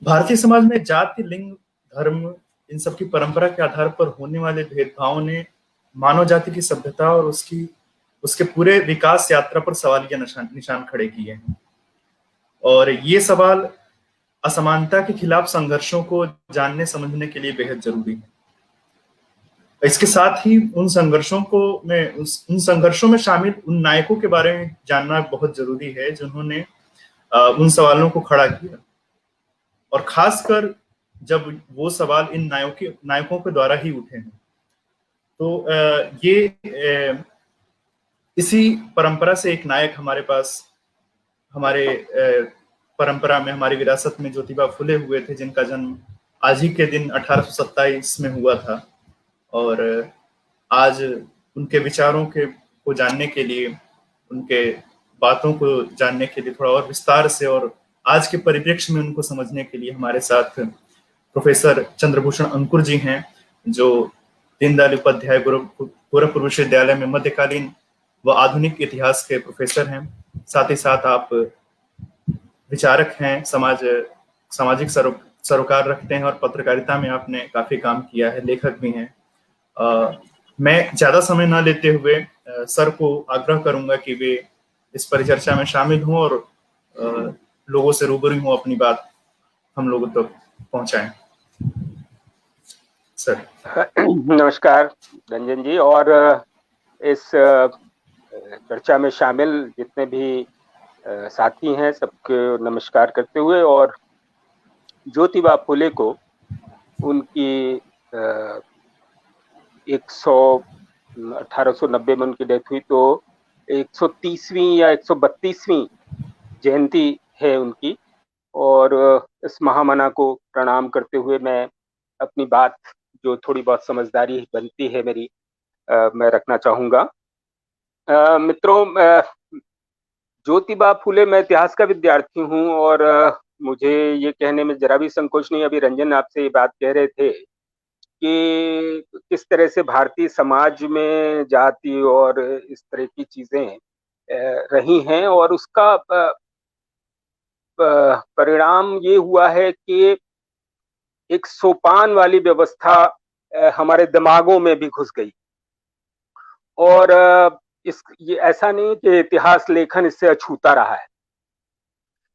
भारतीय समाज में जाति, लिंग, धर्म इन सब की परंपरा के आधार पर होने वाले भेदभाव ने मानव जाति की सभ्यता और उसके पूरे विकास यात्रा पर सवालिया निशान निशान खड़े किए हैं। और ये सवाल असमानता के खिलाफ संघर्षों को जानने समझने के लिए बेहद जरूरी है। इसके साथ ही उन संघर्षों में शामिल उन नायकों के बारे में जानना बहुत जरूरी है जिन्होंने उन सवालों को खड़ा किया, और खासकर जब वो सवाल इन नायकों के द्वारा ही उठे हैं। तो इसी परंपरा से एक नायक हमारे पास, हमारे परंपरा में, हमारी विरासत में ज्योतिबा फुले हुए थे, जिनका जन्म आज ही के दिन 1827 में हुआ था। और आज उनके विचारों को जानने के लिए, उनके बातों को जानने के लिए, थोड़ा और विस्तार से और आज के परिप्रेक्ष्य में उनको समझने के लिए हमारे साथ प्रोफेसर चंद्रभूषण अंकुर जी हैं, जो दीनदयाल उपाध्याय गोरखपुर विश्वविद्यालय में मध्यकालीन व आधुनिक इतिहास के प्रोफेसर हैं। साथ ही साथ आप विचारक हैं, सामाजिक सरोकार रखते हैं, और पत्रकारिता में आपने काफी काम किया है, लेखक भी हैं। मैं ज्यादा समय ना लेते हुए सर को आग्रह करूंगा कि वे इस परिचर्चा में शामिल हों और लोगों से रूबरू हों, अपनी बात हम लोगों तक पहुंचाएं। सर। नमस्कार रंजन जी, और इस चर्चा में शामिल जितने भी साथी हैं सबको नमस्कार करते हुए, और ज्योतिबा फुले को उनकी 1890 में उनकी डेथ हुई, तो 130वीं या 132वीं जयंती है उनकी। और इस महामना को प्रणाम करते हुए मैं अपनी बात, जो थोड़ी बहुत समझदारी बनती है मेरी, मैं रखना चाहूंगा। मित्रों, ज्योतिबा फुले, मैं इतिहास का विद्यार्थी हूं, और मुझे ये कहने में जरा भी संकोच नहीं। अभी रंजन आपसे ये बात कह रहे थे कि किस तरह से भारतीय समाज में जाति और इस तरह की चीजें रही हैं, और उसका परिणाम ये हुआ है कि एक सोपान वाली व्यवस्था हमारे दिमागों में भी घुस गई। और ये ऐसा नहीं कि इतिहास लेखन इससे अछूता रहा है।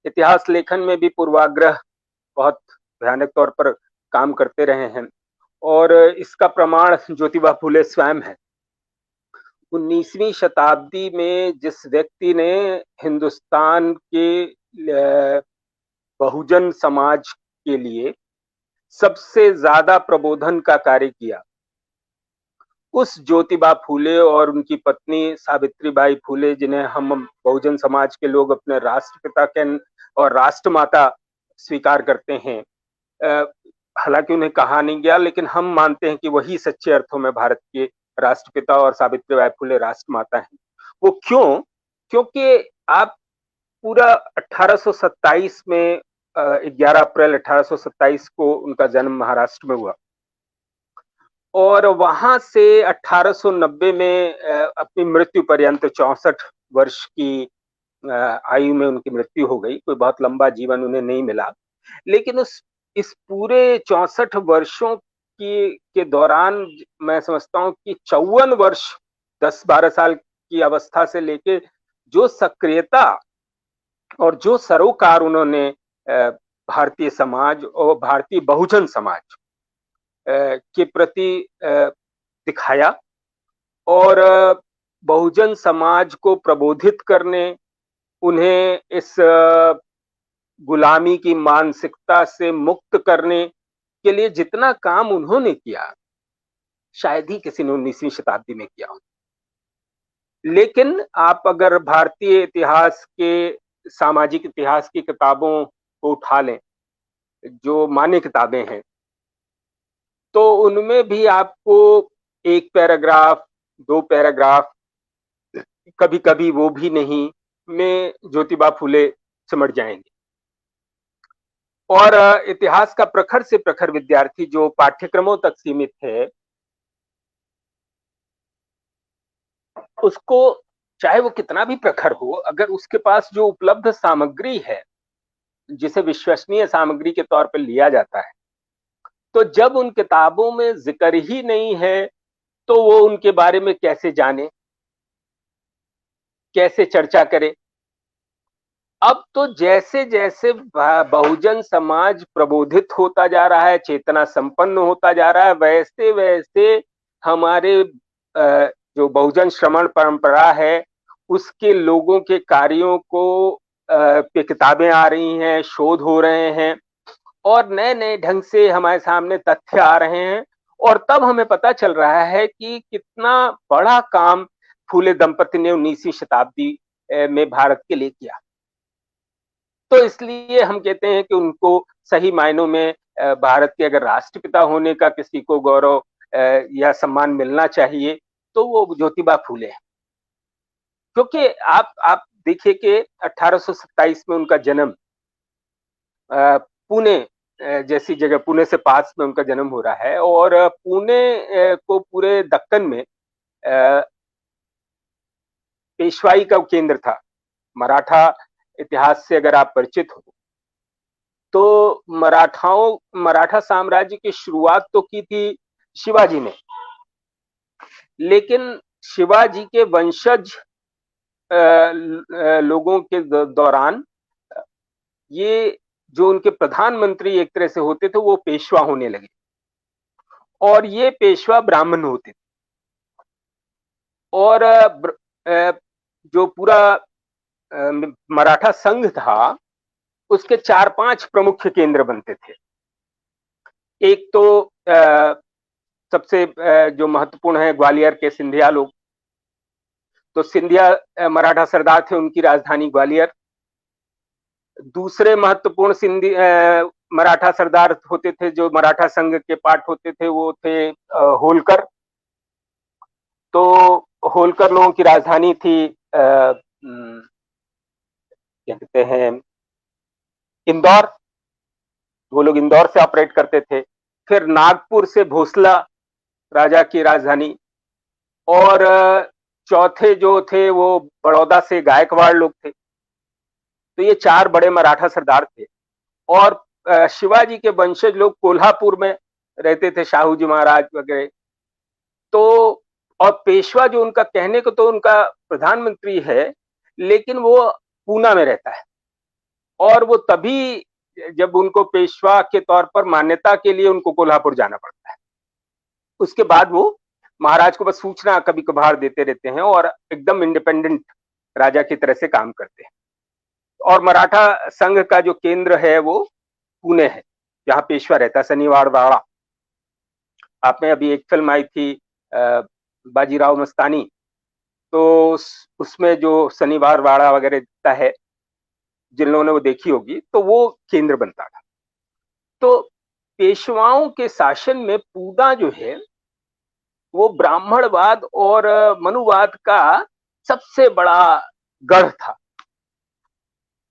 इतिहास लेखन में भी पूर्वाग्रह बहुत भयानक तौर पर काम करते रहे हैं, और इसका प्रमाण ज्योतिबा फुले स्वयं है। 19वीं शताब्दी में जिस व्यक्ति ने हिंदुस्तान के बहुजन समाज के लिए सबसे ज्यादा प्रबोधन का कार्य किया, उस ज्योतिबा फुले और उनकी पत्नी सावित्रीबाई फुले, जिन्हें हम बहुजन समाज के लोग अपने राष्ट्रपिता के और राष्ट्रमाता स्वीकार करते हैं, हालांकि उन्हें कहा नहीं गया, लेकिन हम मानते हैं कि वही सच्चे अर्थों में भारत के राष्ट्रपिता और सावित्रीबाई फुले राष्ट्रमाता हैं। वो क्यों? क्योंकि आप पूरा 1827 में 11 अप्रैल 1827 को उनका जन्म महाराष्ट्र में हुआ, और वहां से 1890 में अपनी मृत्यु पर्यंत 64 वर्ष की आयु में उनकी मृत्यु हो गई। कोई बहुत लंबा जीवन उन्हें नहीं मिला, लेकिन इस पूरे 64 वर्षों के दौरान मैं समझता हूं कि 54 वर्ष 10-12 साल की अवस्था से लेके जो सक्रियता और जो सरोकार उन्होंने भारतीय समाज और भारतीय बहुजन समाज के प्रति दिखाया, और बहुजन समाज को प्रबोधित करने, उन्हें इस गुलामी की मानसिकता से मुक्त करने के लिए जितना काम उन्होंने किया, शायद ही किसी ने 19वीं शताब्दी में किया हो। लेकिन आप अगर भारतीय इतिहास के, सामाजिक इतिहास की किताबों को उठा लें, जो मान्य किताबें हैं, तो उनमें भी आपको एक पैराग्राफ, 2 पैराग्राफ, कभी कभी वो भी नहीं, में ज्योतिबा फुले सिमट जाएंगे। और इतिहास का प्रखर से प्रखर विद्यार्थी जो पाठ्यक्रमों तक सीमित है, उसको चाहे वो कितना भी प्रखर हो, अगर उसके पास जो उपलब्ध सामग्री है जिसे विश्वसनीय सामग्री के तौर पर लिया जाता है, तो जब उन किताबों में जिक्र ही नहीं है तो वो उनके बारे में कैसे जाने, कैसे चर्चा करे। अब तो जैसे जैसे बहुजन समाज प्रबोधित होता जा रहा है, चेतना संपन्न होता जा रहा है, वैसे वैसे हमारे जो बहुजन श्रवण परंपरा है उसके लोगों के कार्यों को पे किताबें आ रही हैं, शोध हो रहे हैं और नए नए ढंग से हमारे सामने तथ्य आ रहे हैं। और तब हमें पता चल रहा है कि कितना बड़ा काम फूले दंपति ने 19वीं शताब्दी में भारत के लिए किया। तो इसलिए हम कहते हैं कि उनको सही मायनों में भारत के अगर राष्ट्रपिता होने का किसी को गौरव या सम्मान मिलना चाहिए तो वो ज्योतिबा फूले हैं। क्योंकि आप देखिए कि 1827 में उनका जन्म पुणे जैसी जगह, पुणे से पास में उनका जन्म हो रहा है और पुणे को पूरे दक्कन में पेशवाई का केंद्र था। मराठा इतिहास से अगर आप परिचित हो तो मराठा साम्राज्य की शुरुआत तो की थी शिवाजी ने, लेकिन शिवाजी के वंशज लोगों के दौरान ये जो उनके प्रधानमंत्री एक तरह से होते थे वो पेशवा होने लगे और ये पेशवा ब्राह्मण होते थे। और जो पूरा मराठा संघ था उसके 4-5 प्रमुख केंद्र बनते थे। एक तो सबसे जो महत्वपूर्ण है ग्वालियर के सिंधिया लोग, तो सिंधिया मराठा सरदार थे, उनकी राजधानी ग्वालियर। दूसरे महत्वपूर्ण सिंधी मराठा सरदार होते थे जो मराठा संघ के पार्ट होते थे, वो थे होलकर। तो होलकर लोगों की राजधानी थी क्या कहते हैं, इंदौर। वो लोग इंदौर से ऑपरेट करते थे। फिर नागपुर से भोसला राजा की राजधानी, और चौथे जो थे वो बड़ौदा से गायकवाड़ लोग थे। तो ये 4 बड़े मराठा सरदार थे। और शिवाजी के वंशज लोग कोल्हापुर में रहते थे, शाहू जी महाराज वगैरह। तो और पेशवा जो उनका कहने को तो उनका प्रधानमंत्री है, लेकिन वो पूना में रहता है। और वो तभी जब उनको पेशवा के तौर पर मान्यता के लिए उनको कोल्हापुर जाना पड़ता है। उसके बाद वो महाराज को बस सूचना कभी कभार देते रहते हैं और एकदम इंडिपेंडेंट राजा की तरह से काम करते हैं। और मराठा संघ का जो केंद्र है वो पुणे है, जहां पेशवा रहता है, शनिवार वाड़ा। आप में अभी एक फिल्म आई थी बाजीराव मस्तानी, तो उसमें जो शनिवार वाड़ा वगैरह दिखता है, जिन लोगों ने वो देखी होगी, तो वो केंद्र बनता था। तो पेशवाओं के शासन में पूना जो है वो ब्राह्मणवाद और मनुवाद का सबसे बड़ा गढ़ था।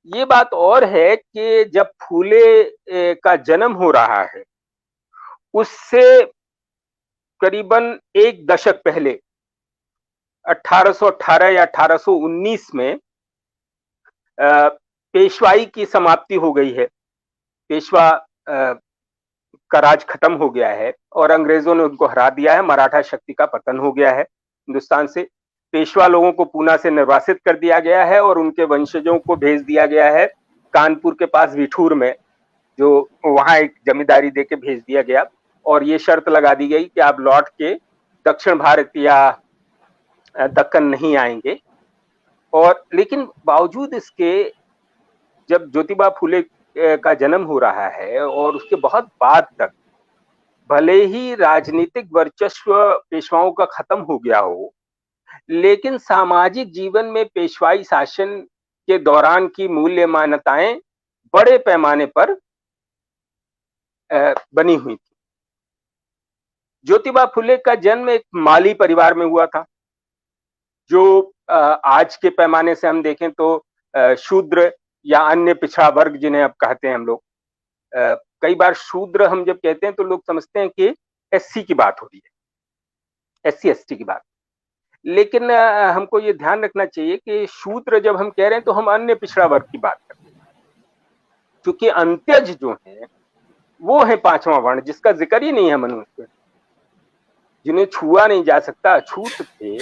ये बात और है कि जब फूले का जन्म हो रहा है उससे करीबन 1 दशक पहले 1818 या 1819 में पेशवाई की समाप्ति हो गई है। पेशवा का राज खत्म हो गया है और अंग्रेजों ने उनको हरा दिया है। मराठा शक्ति का पतन हो गया है हिंदुस्तान से। पेशवा लोगों को पूना से निर्वासित कर दिया गया है और उनके वंशजों को भेज दिया गया है कानपुर के पास विठूर में, जो वहां एक जमींदारी देके भेज दिया गया। और ये शर्त लगा दी गई कि आप लौट के दक्षिण भारत या दक्कन नहीं आएंगे। और लेकिन बावजूद इसके जब ज्योतिबा फूले का जन्म हो रहा है और उसके बहुत बाद तक भले ही राजनीतिक वर्चस्व पेशवाओं का खत्म हो गया हो, लेकिन सामाजिक जीवन में पेशवाई शासन के दौरान की मूल्य मान्यताएं बड़े पैमाने पर बनी हुई थी। ज्योतिबा फुले का जन्म एक माली परिवार में हुआ था, जो आज के पैमाने से हम देखें तो शूद्र या अन्य पिछड़ा वर्ग जिन्हें अब कहते हैं हम लोग। कई बार शूद्र हम जब कहते हैं तो लोग समझते हैं कि एससी की बात हो रही है, एससी एसटी की बात। लेकिन हमको ये ध्यान रखना चाहिए कि शूद्र जब हम कह रहे हैं तो हम अन्य पिछड़ा वर्ग की बात करते हैं। क्योंकि अंत्यज जो है वो है पांचवा वर्ण, जिसका जिक्र ही नहीं है मनुष्य, जिन्हें छुआ नहीं जा सकता, अछूत थे।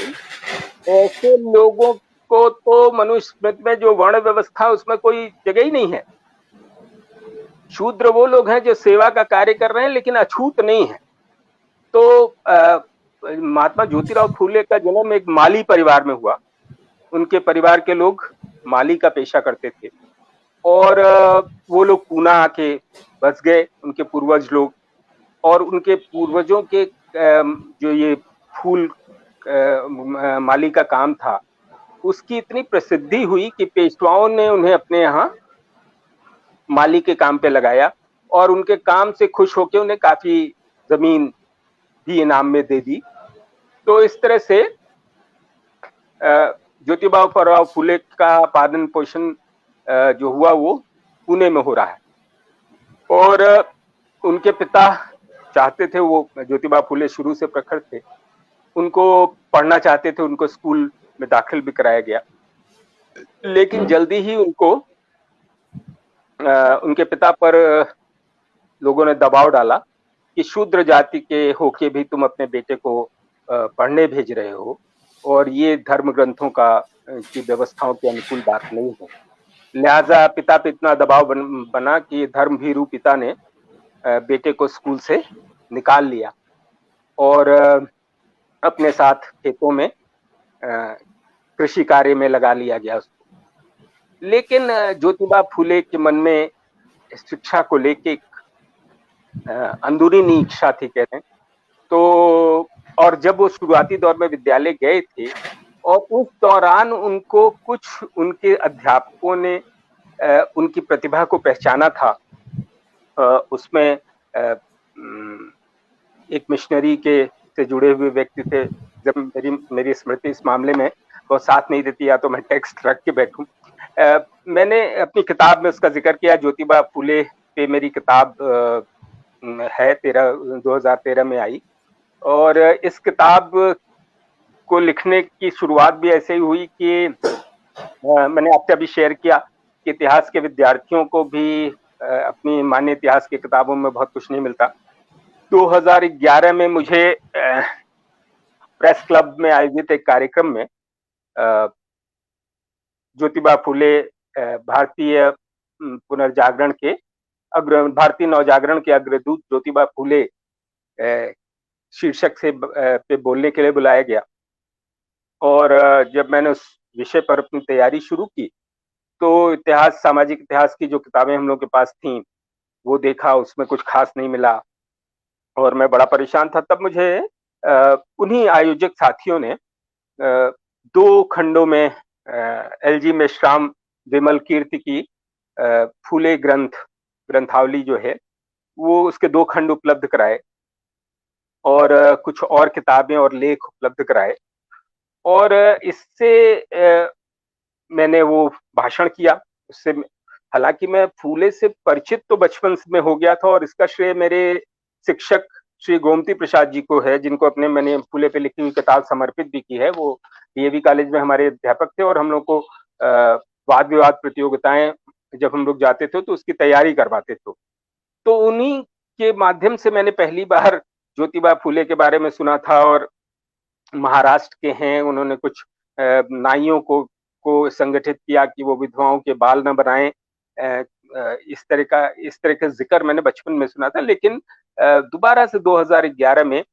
ऐसे लोगों को तो मनुष्य स्मृति में जो वर्ण व्यवस्था उसमें कोई जगह ही नहीं है। शूद्र वो लोग हैं जो सेवा का कार्य कर रहे हैं लेकिन अछूत नहीं है। तो महात्मा ज्योतिराव फूले का जन्म एक माली परिवार में हुआ। उनके परिवार के लोग माली का पेशा करते थे और वो लोग पूना आके बस गए, उनके पूर्वज लोग। और उनके पूर्वजों के जो ये फूल माली का काम था, उसकी इतनी प्रसिद्धि हुई कि पेशवाओं ने उन्हें अपने यहाँ माली के काम पे लगाया और उनके काम से खुश होकर उन्हें काफी जमीन भी इनाम में दे दी। तो इस तरह से ज्योतिबा फुले का पालन पोषण जो हुआ वो पुणे में हो रहा है। और उनके पिता चाहते थे, वो ज्योतिबा फुले शुरू से प्रखर थे, उनको पढ़ना चाहते थे, उनको स्कूल में दाखिल भी कराया गया। लेकिन जल्दी ही उनको उनके पिता पर लोगों ने दबाव डाला कि शूद्र जाति के होके भी तुम अपने बेटे को पढ़ने भेज रहे हो और ये धर्म ग्रंथों की व्यवस्थाओं के अनुकूल बात नहीं है। लिहाजा पिता पे इतना दबाव बना कि धर्मभीरू पिता ने बेटे को स्कूल से निकाल लिया और अपने साथ खेतों में कृषि कार्य में लगा लिया गया उसको। लेकिन ज्योतिबा फुले के मन में शिक्षा को लेके अंदरूनी इच्छा थी, कहते हैं। तो और जब वो शुरुआती दौर में विद्यालय गए थे और उस दौरान उनको कुछ उनके अध्यापकों ने उनकी प्रतिभा को पहचाना था। उसमें एक मिशनरी के से जुड़े हुए व्यक्ति थे। जब मेरी स्मृति इस मामले में वो साथ नहीं देती, या तो मैं टेक्स्ट रख के बैठूं। मैंने अपनी किताब में उसका जिक्र किया। ज्योतिबा फुले पे मेरी किताब है 2013 में आई और इस किताब को लिखने की शुरुआत भी ऐसे ही हुई कि मैंने आपसे अभी शेयर किया कि इतिहास के विद्यार्थियों को भी अपनी मान्य इतिहास की किताबों में बहुत कुछ नहीं मिलता। 2011 में मुझे प्रेस क्लब में आयोजित एक कार्यक्रम में ज्योतिबा फुले भारतीय पुनर्जागरण के भारतीय नवजागरण के अग्रदूत ज्योतिबा फुले शीर्षक से पे बोलने के लिए बुलाया गया। और जब मैंने उस विषय पर अपनी तैयारी शुरू की तो इतिहास, सामाजिक इतिहास की जो किताबें हम लोग के पास थी वो देखा, उसमें कुछ खास नहीं मिला और मैं बड़ा परेशान था। तब मुझे उन्हीं आयोजक साथियों ने 2 खंडों में एलजी मेश्राम विमल कीर्ति की फुले ग्रंथावली जो है वो उसके 2 खंड उपलब्ध कराए और कुछ और किताबें और लेख उपलब्ध कराए। और इससे मैंने वो भाषण किया। उससे हालांकि मैं फूले से परिचित तो बचपन में हो गया था और इसका श्रेय मेरे शिक्षक श्री गोमती प्रसाद जी को है, जिनको अपने मैंने फूले पे लिखी हुई किताब समर्पित भी की है। वो डीएवी कॉलेज में हमारे अध्यापक थे और हम लोग को वाद विवाद प्रतियोगिताएं जब हम लोग जाते थे तो उसकी तैयारी करवाते थे। तो उन्हीं के माध्यम से मैंने पहली बार ज्योतिबा फुले के बारे में सुना था। और महाराष्ट्र के हैं, उन्होंने कुछ नाइयों को संगठित किया कि वो विधवाओं के बाल न बनाएं। इस तरह का जिक्र मैंने बचपन में सुना था। लेकिन दोबारा से 2011 में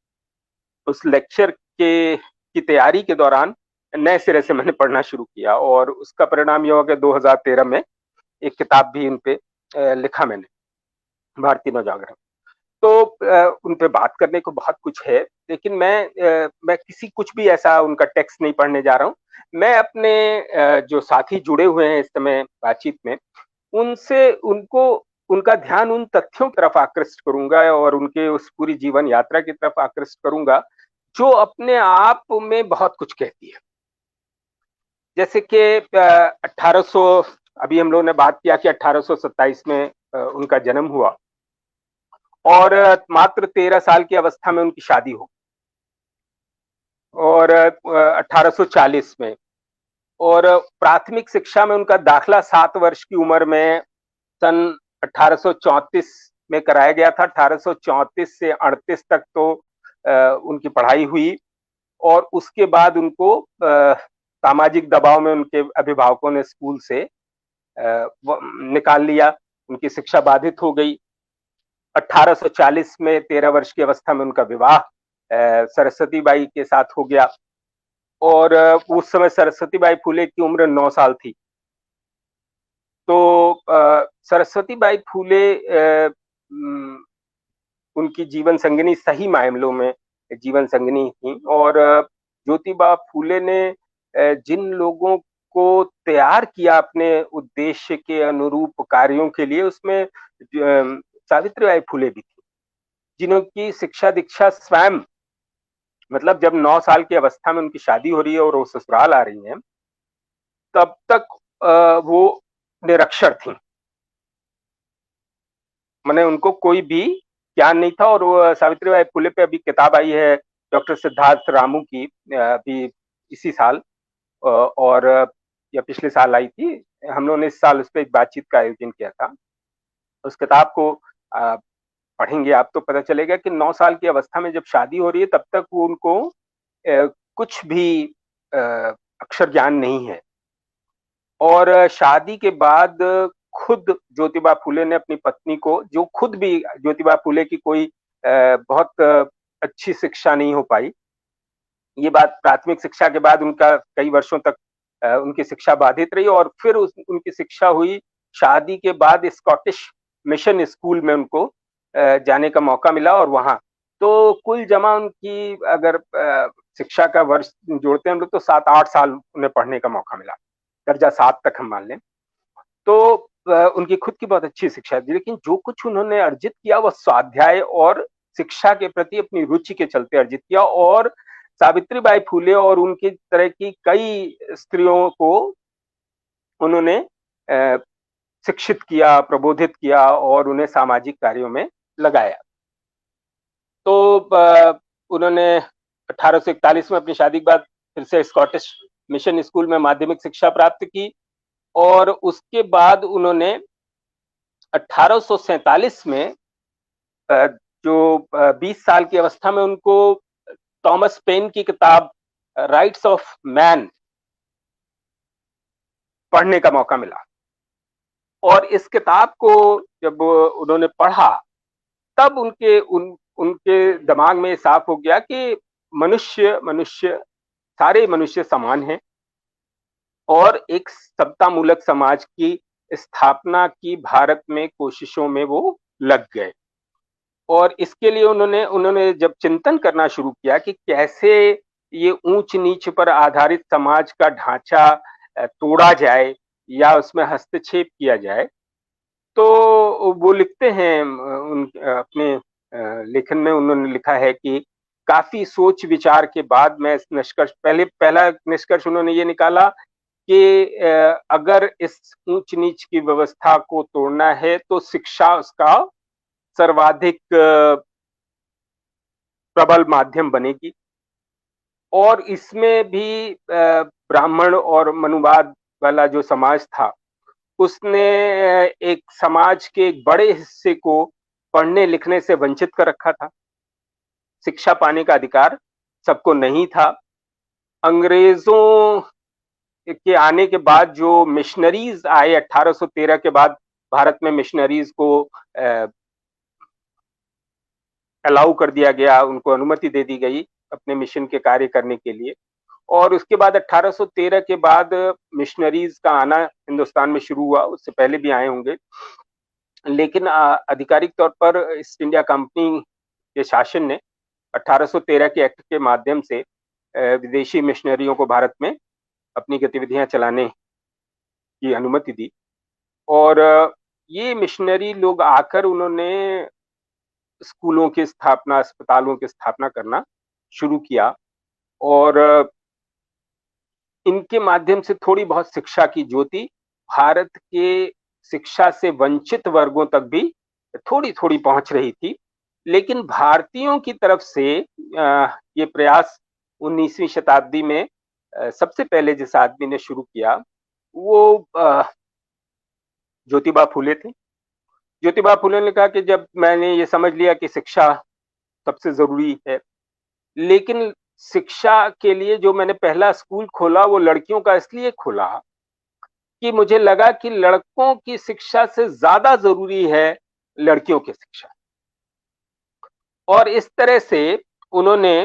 उस लेक्चर की तैयारी के दौरान नए सिरे से मैंने पढ़ना शुरू किया और उसका परिणाम यह हुआ कि 2013 में एक किताब भी उन पे लिखा मैंने, भारतीय नवजागरण। तो उन पे बात करने को बहुत कुछ है, लेकिन मैं किसी कुछ भी ऐसा उनका टेक्स्ट नहीं पढ़ने जा रहा हूँ। मैं अपने जो साथी जुड़े हुए हैं इस समय बातचीत में, उनसे उनका ध्यान उन तथ्यों की तरफ आकृष्ट करूंगा और उनके उस पूरी जीवन यात्रा की तरफ आकृष्ट करूंगा जो अपने आप में बहुत कुछ कहती है। जैसे कि 1800, अभी हम लोगों ने बात किया कि 1827 में उनका जन्म हुआ और मात्र 13 साल की अवस्था में उनकी शादी हो और 1840 में। और प्राथमिक शिक्षा में उनका दाखला 7 वर्ष की उम्र में सन 1834 में कराया गया था। 1834 से 38 तक तो उनकी पढ़ाई हुई और उसके बाद उनको सामाजिक दबाव में उनके अभिभावकों ने स्कूल से निकाल लिया, उनकी शिक्षा बाधित हो गई। 1840 में 13 वर्ष की अवस्था में उनका विवाह सरस्वती बाई के साथ हो गया और उस समय सरस्वती बाई फुले की उम्र 9 साल थी। तो सरस्वती बाई फुले उनकी जीवन संगिनी सही मायनों में जीवन संगिनी थी और ज्योतिबा फुले ने जिन लोगों को तैयार किया अपने उद्देश्य के अनुरूप कार्यों के लिए, उसमें सावित्रीबाई फुले भी थी, जिनकी शिक्षा दीक्षा स्वयं, मतलब जब 9 साल की अवस्था में उनकी शादी हो रही है और वो ससुराल आ रही हैं, तब तक वो निरक्षर थी, माने उनको कोई भी ज्ञान नहीं था। और वो सावित्रीबाई फुले पे अभी किताब आई है डॉक्टर सिद्धार्थ रामू की, अभी इसी साल और या पिछले साल आई थी। हम लोगों ने इस साल उस पर एक बातचीत का आयोजन किया था। उस किताब को पढ़ेंगे आप तो पता चलेगा कि 9 साल की अवस्था में जब शादी हो रही है तब तक वो उनको कुछ भी अक्षर ज्ञान नहीं है। और शादी के बाद खुद ज्योतिबा फुले ने अपनी पत्नी को, जो खुद भी ज्योतिबा फुले की कोई बहुत अच्छी शिक्षा नहीं हो पाई, ये बात प्राथमिक शिक्षा के बाद उनका कई वर्षों तक उनकी शिक्षा बाधित रही और फिर उनकी शिक्षा हुई शादी के बाद स्कॉटिश मिशन स्कूल में उनको जाने का मौका मिला और वहां तो कुल जमा उनकी अगर शिक्षा का वर्ष जोड़ते हैं हम लोग तो 7-8 साल उन्हें पढ़ने का मौका मिला, दर्जा 7 तक हम मान लें। तो उनकी खुद की बहुत अच्छी शिक्षा थी, लेकिन जो कुछ उन्होंने अर्जित किया वह स्वाध्याय और शिक्षा के प्रति अपनी रुचि के चलते अर्जित किया। और सावित्रीबाई फुले और उनकी तरह की कई स्त्रियों को उन्होंने शिक्षित किया, प्रबोधित किया और उन्हें सामाजिक कार्यों में लगाया। तो उन्होंने 1841 में अपनी शादी के बाद फिर से स्कॉटिश मिशन स्कूल में माध्यमिक शिक्षा प्राप्त की और उसके बाद उन्होंने 1847 में जो 20 साल की अवस्था में उनको थॉमस पेन की किताब राइट्स ऑफ मैन पढ़ने का मौका मिला और इस किताब को जब उन्होंने पढ़ा तब उनके दिमाग में साफ हो गया कि सारे मनुष्य समान हैं और एक समतामूलक समाज की स्थापना की भारत में कोशिशों में वो लग गए। और इसके लिए उन्होंने जब चिंतन करना शुरू किया कि कैसे ये ऊंच नीच पर आधारित समाज का ढांचा तोड़ा जाए या उसमें हस्तक्षेप किया जाए, तो वो लिखते हैं अपने लेखन में उन्होंने लिखा है कि काफी सोच विचार के बाद मैं इस निष्कर्ष पहला निष्कर्ष उन्होंने ये निकाला कि अगर इस ऊंच नीच की व्यवस्था को तोड़ना है तो शिक्षा उसका सर्वाधिक प्रबल माध्यम बनेगी। और इसमें भी ब्राह्मण और मनुवाद वाला जो समाज था उसने एक समाज के एक बड़े हिस्से को पढ़ने लिखने से वंचित कर रखा था, शिक्षा पाने का अधिकार सबको नहीं था। अंग्रेजों के आने के बाद जो मिशनरीज आए 1813 के बाद भारत में मिशनरीज को अलाउ कर दिया गया, उनको अनुमति दे दी गई अपने मिशन के कार्य करने के लिए। और उसके बाद 1813 के बाद मिशनरीज का आना हिंदुस्तान में शुरू हुआ, उससे पहले भी आए होंगे, लेकिन आधिकारिक तौर पर ईस्ट इंडिया कंपनी के शासन ने 1813 के एक्ट के माध्यम से विदेशी मिशनरियों को भारत में अपनी गतिविधियां चलाने की अनुमति दी। और ये मिशनरी लोग आकर उन्होंने स्कूलों की स्थापना, अस्पतालों की स्थापना करना शुरू किया और इनके माध्यम से थोड़ी बहुत शिक्षा की ज्योति भारत के शिक्षा से वंचित वर्गों तक भी थोड़ी थोड़ी पहुंच रही थी। लेकिन भारतीयों की तरफ से ये प्रयास 19वीं शताब्दी में सबसे पहले जिस आदमी ने शुरू किया वो ज्योतिबा फुले थे। ज्योतिबा फुले ने कहा कि जब मैंने ये समझ लिया कि शिक्षा सबसे जरूरी है, लेकिन शिक्षा के लिए जो मैंने पहला स्कूल खोला वो लड़कियों का इसलिए खोला कि मुझे लगा कि लड़कों की शिक्षा से ज्यादा जरूरी है लड़कियों की शिक्षा। और इस तरह से उन्होंने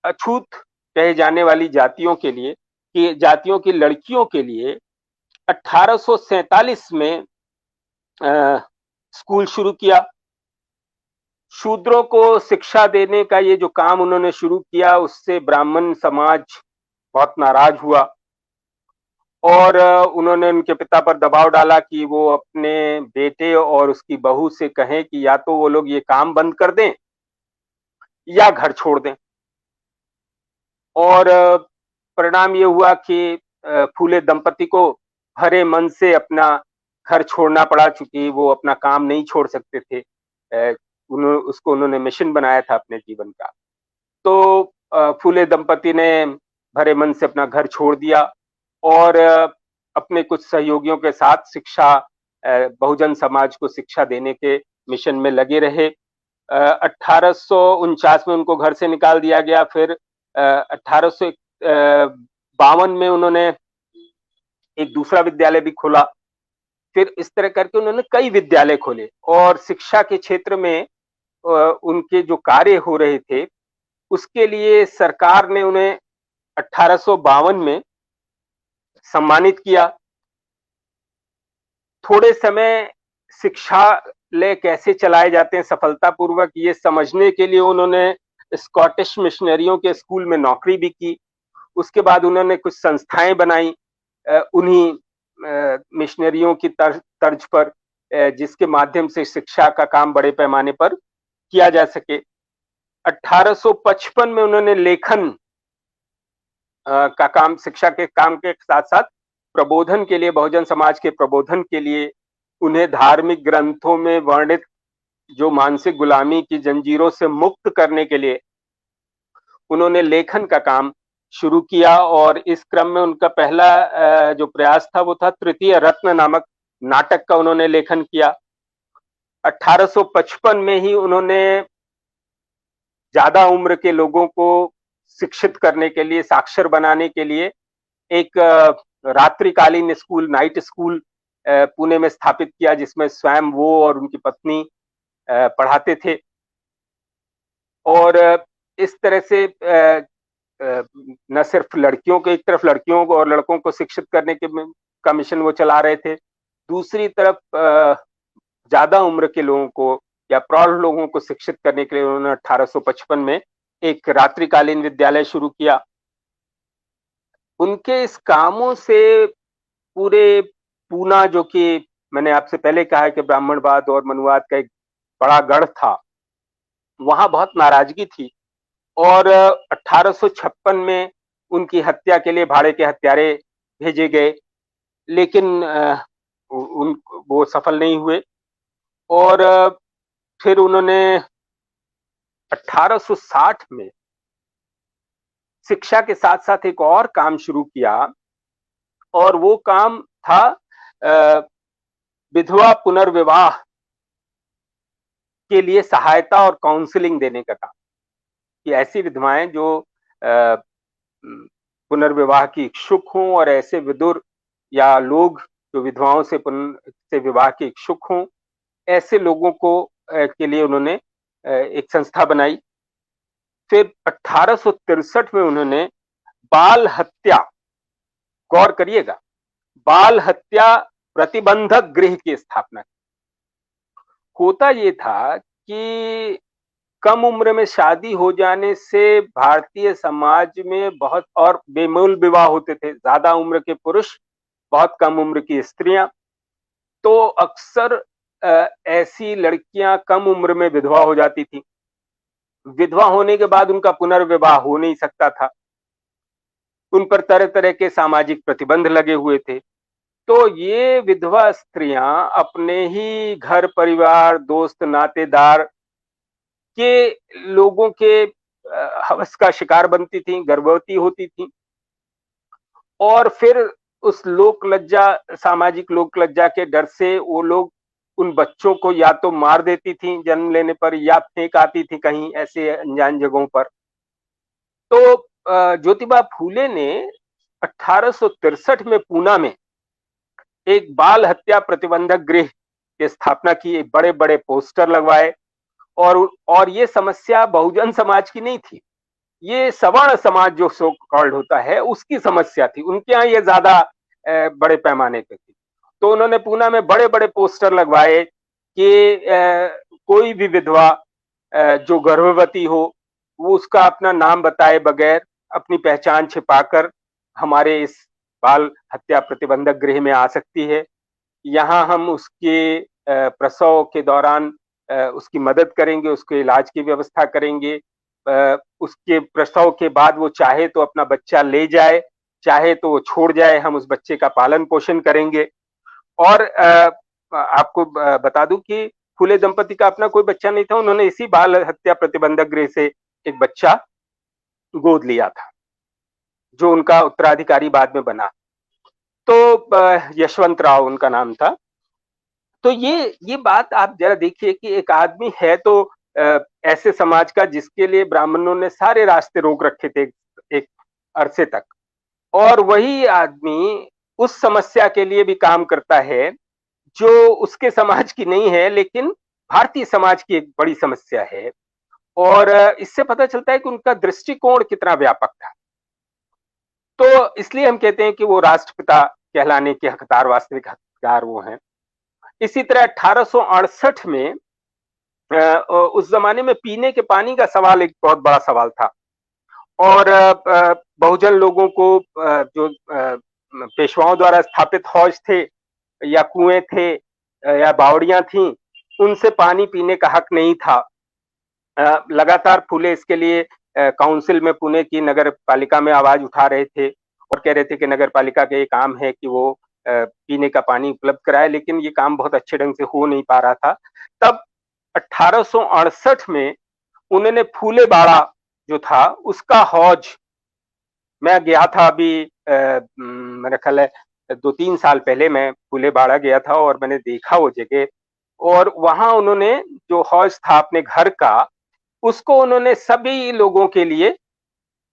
अछूत कहे जाने वाली जातियों के लिए, कि जातियों की लड़कियों के लिए 1847 में स्कूल शुरू किया। शूद्रों को शिक्षा देने का ये जो काम उन्होंने शुरू किया, उससे ब्राह्मण समाज बहुत नाराज हुआ और उन्होंने उनके पिता पर दबाव डाला कि वो अपने बेटे और उसकी बहू से कहें कि या तो वो लोग ये काम बंद कर दें या घर छोड़ दें। और परिणाम ये हुआ कि फूले दंपति को भरे मन से अपना घर छोड़ना पड़ा, चूंकि वो अपना काम नहीं छोड़ सकते थे। उसको उन्होंने मिशन बनाया था अपने जीवन का। तो फूले दंपति ने भरे मन से अपना घर छोड़ दिया और अपने कुछ सहयोगियों के साथ शिक्षा, बहुजन समाज को शिक्षा देने के मिशन में लगे रहे। 1849 में उनको घर से निकाल दिया गया। फिर 1852 में उन्होंने एक दूसरा विद्यालय भी खोला। फिर इस तरह करके उन्होंने कई विद्यालय खोले और शिक्षा के क्षेत्र में उनके जो कार्य हो रहे थे उसके लिए सरकार ने उन्हें 1852 में सम्मानित किया। थोड़े समय शिक्षालय कैसे चलाए जाते हैं सफलतापूर्वक, ये समझने के लिए उन्होंने स्कॉटिश मिशनरियों के स्कूल में नौकरी भी की। उसके बाद उन्होंने कुछ संस्थाएं बनाई उन्हीं मिशनरियों की तर्ज पर, जिसके माध्यम से शिक्षा का काम बड़े पैमाने पर किया जा सके। 1855 में उन्होंने लेखन का काम, शिक्षा के काम के साथ साथ प्रबोधन के लिए, बहुजन समाज के प्रबोधन के लिए, उन्हें धार्मिक ग्रंथों में वर्णित जो मानसिक गुलामी की जंजीरों से मुक्त करने के लिए उन्होंने लेखन का काम शुरू किया। और इस क्रम में उनका पहला जो प्रयास था वो था तृतीय रत्न नामक नाटक का उन्होंने लेखन किया। 1855 में ही उन्होंने ज्यादा उम्र के लोगों को शिक्षित करने के लिए, साक्षर बनाने के लिए एक रात्रिकालीन स्कूल, नाइट स्कूल पुणे में स्थापित किया, जिसमें स्वयं वो और उनकी पत्नी पढ़ाते थे। और इस तरह से न सिर्फ लड़कियों को, एक तरफ लड़कियों को और लड़कों को शिक्षित करने के का मिशन वो चला रहे थे, दूसरी तरफ ज्यादा उम्र के लोगों को या प्रौढ़ लोगों को शिक्षित करने के लिए उन्होंने 1855 में एक रात्रिकालीन विद्यालय शुरू किया। उनके इस कामों से पूरे पूना, जो कि मैंने आपसे पहले कहा है कि ब्राह्मणवाद और मनुवाद का एक बड़ा गढ़ था, वहां बहुत नाराजगी थी और 1856 में उनकी हत्या के लिए भाड़े के हत्यारे भेजे गए, लेकिन वो सफल नहीं हुए। और फिर उन्होंने 1860 में शिक्षा के साथ साथ एक और काम शुरू किया और वो काम था विधवा पुनर्विवाह के लिए सहायता और काउंसलिंग देने का काम, कि ऐसी विधवाएं जो पुनर्विवाह की इच्छुक हों और ऐसे विदुर या लोग जो विधवाओं से विवाह के इच्छुक हों, ऐसे लोगों को के लिए उन्होंने एक संस्था बनाई। फिर 1863 में उन्होंने बाल हत्या, गौर करिएगा, बाल हत्या प्रतिबंधक गृह की स्थापना की। होता ये था कि कम उम्र में शादी हो जाने से भारतीय समाज में बहुत, और बेमूल विवाह होते थे, ज्यादा उम्र के पुरुष, बहुत कम उम्र की स्त्रियां, तो अक्सर ऐसी लड़कियां कम उम्र में विधवा हो जाती थी। विधवा होने के बाद उनका पुनर्विवाह हो नहीं सकता था, उन पर तरह तरह के सामाजिक प्रतिबंध लगे हुए थे। तो ये विधवा स्त्रियां अपने ही घर परिवार, दोस्त नातेदार के लोगों के हवस का शिकार बनती थी, गर्भवती होती थी और फिर उस लोक लज्जा, सामाजिक लोक लज्जा के डर से वो लोग उन बच्चों को या तो मार देती थी जन्म लेने पर, या फेंक आती थी कहीं ऐसे अनजान जगहों पर। तो ज्योतिबा फूले ने 1863 में पूना में एक बाल हत्या प्रतिबंधक गृह की स्थापना की, बड़े बड़े पोस्टर लगवाए। और ये समस्या बहुजन समाज की नहीं थी, ये सवर्ण समाज जो सो कॉल्ड होता है उसकी समस्या थी। उनके यहाँ ये ज्यादा बड़े पैमाने पे थी। तो उन्होंने पूना में बड़े बड़े पोस्टर लगवाए कि कोई भी विधवा जो गर्भवती हो वो उसका अपना नाम बताए बगैर, अपनी पहचान छिपाकर हमारे इस बाल हत्या प्रतिबंधक गृह में आ सकती है। यहाँ हम उसके प्रसव के दौरान उसकी मदद करेंगे, उसके इलाज की व्यवस्था करेंगे। उसके प्रसव के बाद वो चाहे तो अपना बच्चा ले जाए, चाहे तो वो छोड़ जाए, हम उस बच्चे का पालन पोषण करेंगे। और आपको बता दूं कि फूले दंपति का अपना कोई बच्चा नहीं था, उन्होंने इसी बाल हत्या प्रतिबंधक गृह से एक बच्चा गोद लिया था, जो उनका उत्तराधिकारी बाद में बना। तो यशवंत राव उनका नाम था। तो ये बात आप जरा देखिए कि एक आदमी है तो ऐसे समाज का जिसके लिए ब्राह्मणों ने सारे रास्ते रोक रखे थे एक अरसे तक, और वही आदमी उस समस्या के लिए भी काम करता है जो उसके समाज की नहीं है, लेकिन भारतीय समाज की एक बड़ी समस्या है। और इससे पता चलता है कि उनका दृष्टिकोण कितना व्यापक था। तो इसलिए हम कहते हैं कि वो राष्ट्रपिता कहलाने के हकदार, वास्तविक हकदार वो हैं। इसी तरह 1868 में उस जमाने में पीने के पानी का सवाल एक बहुत बड़ा सवाल था। और बहुजन लोगों को जो पेशवाओं द्वारा स्थापित हौज थे या कुएं थे या बावड़ियां थीं, उनसे पानी पीने का हक नहीं था। लगातार फूले इसके लिए काउंसिल में, पुणे की नगर पालिका में आवाज उठा रहे थे और कह रहे थे कि नगर पालिका का ये काम है कि वो पीने का पानी उपलब्ध कराए, लेकिन ये काम बहुत अच्छे ढंग से हो नहीं पा रहा था। तब 1868 में उन्होंने फूले बाड़ा जो था उसका हौज, मैं गया था अभी मेरा ख्याल है 2-3 साल पहले मैं फूले बाड़ा गया था और मैंने देखा वो जगह। और वहां उन्होंने जो हौज था अपने घर का, उसको उन्होंने सभी लोगों के लिए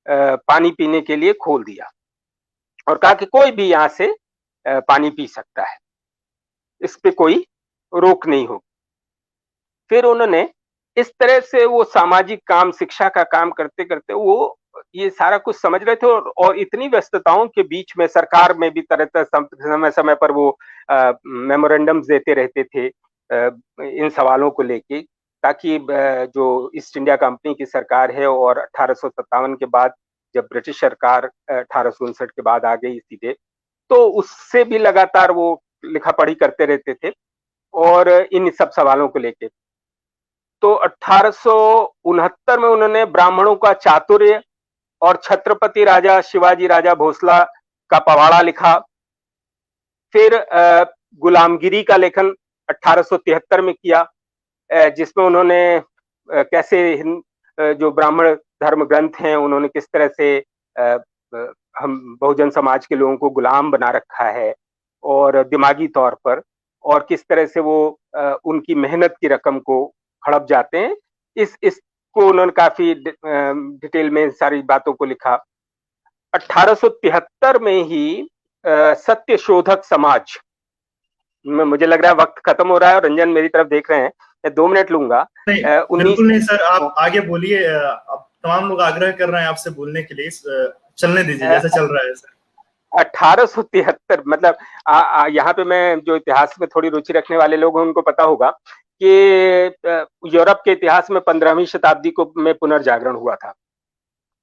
पानी पीने के लिए खोल दिया और कहा कि कोई भी यहाँ से पानी पी सकता है, इस पे कोई रोक नहीं होगी। फिर उन्होंने इस तरह से वो सामाजिक काम, शिक्षा का काम करते करते वो ये सारा कुछ समझ रहे थे। और इतनी व्यस्तताओं के बीच में सरकार में भी तरह तरह समय समय पर वो मेमोरेंडम्स देते रहते थे इन सवालों को लेके, ताकि जो ईस्ट इंडिया कंपनी की सरकार है और 1857 के बाद जब ब्रिटिश सरकार 1859 के बाद आ गई सीधे, तो उससे भी लगातार वो लिखा पढ़ी करते रहते थे और इन सब सवालों को लेके। तो 1869 में उन्होंने ब्राह्मणों का चातुर्य और छत्रपति राजा शिवाजी राजा भोसला का पवाड़ा लिखा। फिर गुलामगिरी का लेखन 1873 में किया, जिसमें उन्होंने कैसे जो ब्राह्मण धर्म ग्रंथ हैं उन्होंने किस तरह से हम बहुजन समाज के लोगों को गुलाम बना रखा है और दिमागी तौर पर, और किस तरह से वो उनकी मेहनत की रकम को हड़प जाते हैं। इसको उन्होंने काफी डिटेल में सारी बातों को लिखा। 1873 में ही सत्य शोधक समाज, मुझे लग रहा है वक्त खत्म हो रहा है और रंजन मेरी तरफ देख रहे हैं, मैं 2 मिनट लूंगा। बिल्कुल नहीं सर, आप आगे बोलिए। तमाम लोग आग्रह कर रहे हैं आपसे बोलने के लिए, चलने दीजिए जैसे चल रहा है सर। 1873 मतलब यहाँ पे मैं, जो इतिहास में थोड़ी रुचि रखने वाले लोग हैं उनको पता होगा कि यूरोप के इतिहास में 15वीं शताब्दी को में पुनर्जागरण हुआ था।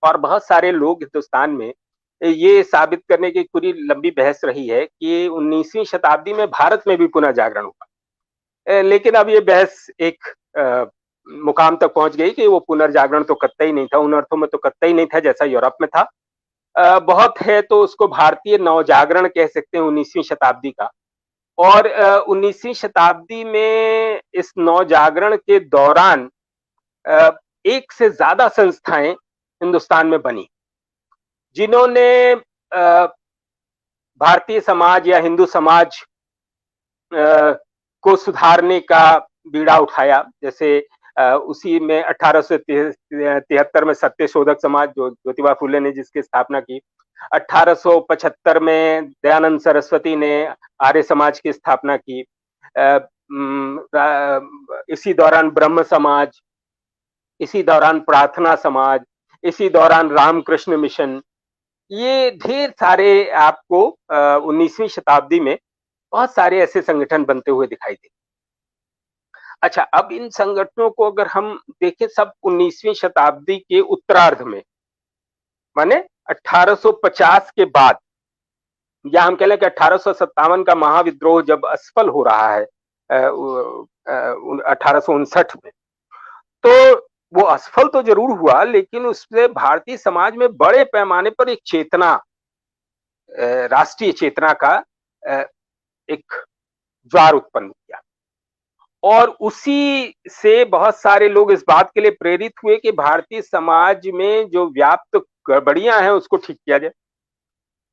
और बहुत सारे लोग हिंदुस्तान में ये साबित करने की पूरी लंबी बहस रही है कि 19वीं शताब्दी में भारत में भी पुनर्जागरण हुआ। लेकिन अब ये बहस एक मुकाम तक पहुंच गई कि वो पुनर्जागरण तो कतई नहीं था, उन अर्थों में तो कतई नहीं था जैसा यूरोप में था। बहुत है तो उसको भारतीय नवजागरण कह सकते हैं 19वीं शताब्दी का। और 19वीं शताब्दी में इस नवजागरण के दौरान एक से ज्यादा संस्थाएं हिंदुस्तान में बनी, जिन्होंने भारतीय समाज या हिंदू समाज को सुधारने का बीड़ा उठाया। जैसे उसी में 1873 में सत्य शोधक समाज जो ज्योतिबा फुले ने जिसकी स्थापना की, 1875 में दयानंद सरस्वती ने आर्य समाज की स्थापना की, इसी दौरान ब्रह्म समाज, इसी दौरान प्रार्थना समाज, इसी दौरान रामकृष्ण मिशन, ये ढेर सारे आपको 19वीं शताब्दी में बहुत सारे ऐसे संगठन बनते हुए दिखाई देते। अच्छा, अब इन संगठनों को अगर हम देखें सब 19वीं शताब्दी के उत्तरार्ध में, माने 1850 के बाद, या हम कह लें कि 1857 का महाविद्रोह जब असफल हो रहा है 1859 में, तो वो असफल तो जरूर हुआ, लेकिन उससे भारतीय समाज में बड़े पैमाने पर एक चेतना, राष्ट्रीय चेतना का एक ज्वार उत्पन्न किया। और उसी से बहुत सारे लोग इस बात के लिए प्रेरित हुए कि भारतीय समाज में जो व्याप्त गड़बड़ियां हैं उसको ठीक किया जाए।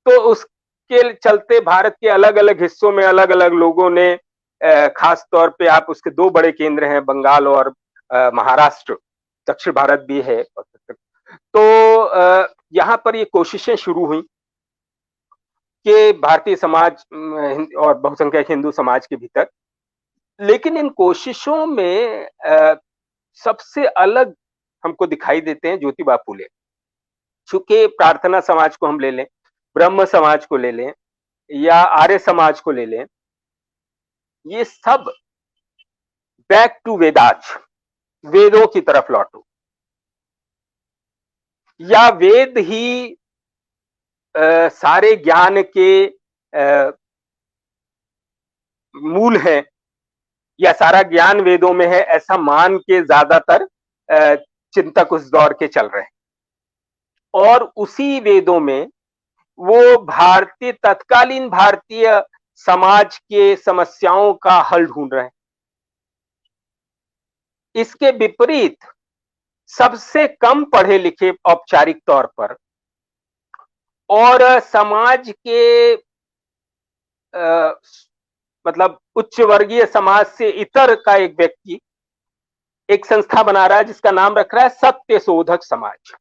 तो उसके चलते भारत के अलग अलग हिस्सों में अलग अलग लोगों ने, खास तौर पे आप उसके दो बड़े केंद्र हैं बंगाल और महाराष्ट्र, दक्षिण भारत भी है, तो यहाँ पर ये कोशिशें शुरू हुई कि भारतीय समाज और बहुसंख्यक हिंदू समाज के भीतर, लेकिन इन कोशिशों में सबसे अलग हमको दिखाई देते हैं ज्योतिबा फुले। चूंकि प्रार्थना समाज को हम ले लें, ब्रह्म समाज को ले लें या आर्य समाज को ले लें, ये सब बैक टू वेदाज, वेदों की तरफ लौटो, या वेद ही सारे ज्ञान के मूल है, या सारा ज्ञान वेदों में है, ऐसा मान के ज्यादातर चिंतक उस दौर के चल रहे हैं। और उसी वेदों में वो तत्कालीन भारतीय समाज के समस्याओं का हल ढूंढ रहे हैं। इसके विपरीत सबसे कम पढ़े लिखे औपचारिक तौर पर और समाज के मतलब उच्च वर्गीय समाज से इतर का एक व्यक्ति एक संस्था बना रहा है जिसका नाम रख रहा है सत्य शोधक समाज।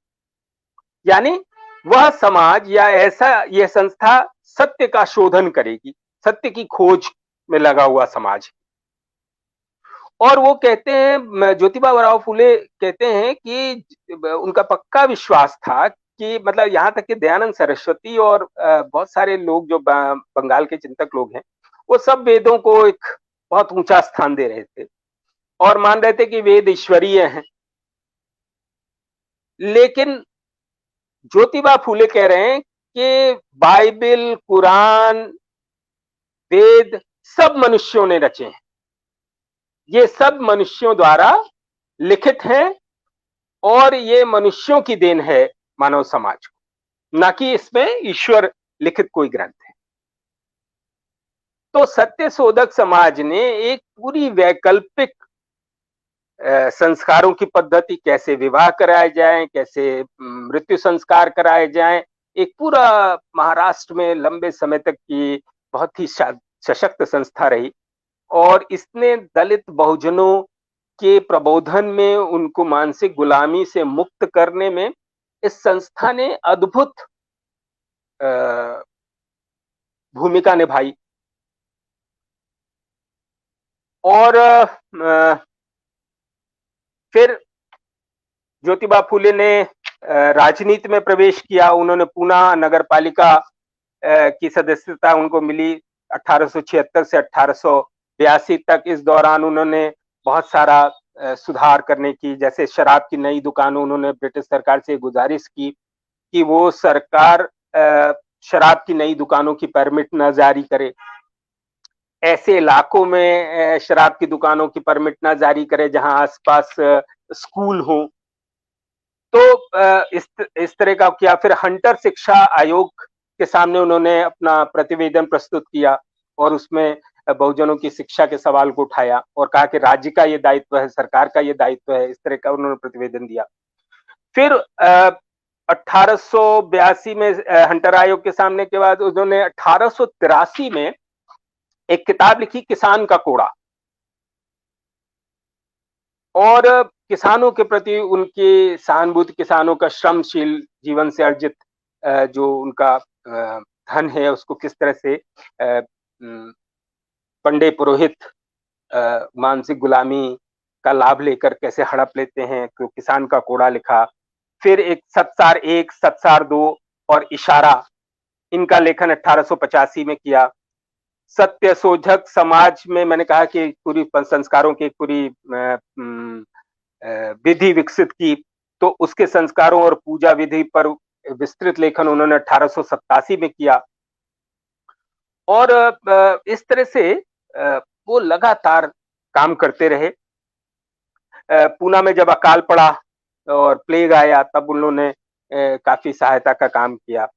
यानी वह समाज या ऐसा यह संस्था सत्य का शोधन करेगी, सत्य की खोज में लगा हुआ समाज। और वो कहते हैं, ज्योतिबा फुले कहते हैं कि उनका पक्का विश्वास था कि मतलब यहाँ तक कि दयानंद सरस्वती और बहुत सारे लोग जो बंगाल के चिंतक लोग हैं, वो सब वेदों को एक बहुत ऊंचा स्थान दे रहे थे और मान रहे थे कि वेद ईश्वरीय हैं। लेकिन ज्योतिबा फुले कह रहे हैं कि बाइबल, कुरान, वेद सब मनुष्यों ने रचे हैं, ये सब मनुष्यों द्वारा लिखित हैं और ये मनुष्यों की देन है मानव समाज को, ना कि इसमें ईश्वर लिखित कोई ग्रंथ है। तो सत्य शोधक समाज ने एक पूरी वैकल्पिक संस्कारों की पद्धति, कैसे विवाह कराए जाएं, कैसे मृत्यु संस्कार कराए जाएं, एक पूरा महाराष्ट्र में लंबे समय तक की बहुत ही सशक्त संस्था रही। और इसने दलित बहुजनों के प्रबोधन में, उनको मानसिक गुलामी से मुक्त करने में इस संस्था ने अद्भुत भूमिका निभाई। और फिर ज्योतिबा फुले ने राजनीति में प्रवेश किया। उन्होंने पूना नगर पालिका की सदस्यता उनको मिली 1876 से 1882 तक। इस दौरान उन्होंने बहुत सारा सुधार करने की, जैसे शराब की नई दुकानों, उन्होंने ब्रिटिश सरकार से गुजारिश की कि वो सरकार शराब की नई दुकानों की परमिट न जारी करे, ऐसे इलाकों में शराब की दुकानों की परमिट न जारी करे जहां आसपास स्कूल हो। तो इस तरह का किया। फिर हंटर शिक्षा आयोग के सामने उन्होंने अपना प्रतिवेदन प्रस्तुत किया और उसमें बहुजनों की शिक्षा के सवाल को उठाया और कहा कि राज्य का ये दायित्व है, सरकार का ये दायित्व है। इस तरह का उन्होंने प्रतिवेदन दिया। फिर 1882 में हंटर आयोग के सामने के बाद उन्होंने 1883 में एक किताब लिखी, किसान का कोड़ा, और किसानों के प्रति उनकी सहानुभूति, किसानों का श्रमशील जीवन से अर्जित जो उनका धन है उसको किस तरह से पंडे पुरोहित मानसिक गुलामी का लाभ लेकर कैसे हड़प लेते हैं, तो किसान का कोड़ा लिखा। फिर एक सत्सार 1, सत्सार 2 और इशारा, इनका लेखन 1885 में किया। सत्य शोधक समाज में मैंने कहा कि पूरी संस्कारों की पूरी विधि विकसित की, तो उसके संस्कारों और पूजा विधि पर विस्तृत लेखन उन्होंने 1887 में किया। और इस तरह से वो लगातार काम करते रहे। पूना में जब अकाल पड़ा और प्लेग आया तब उन्होंने काफी सहायता का काम किया।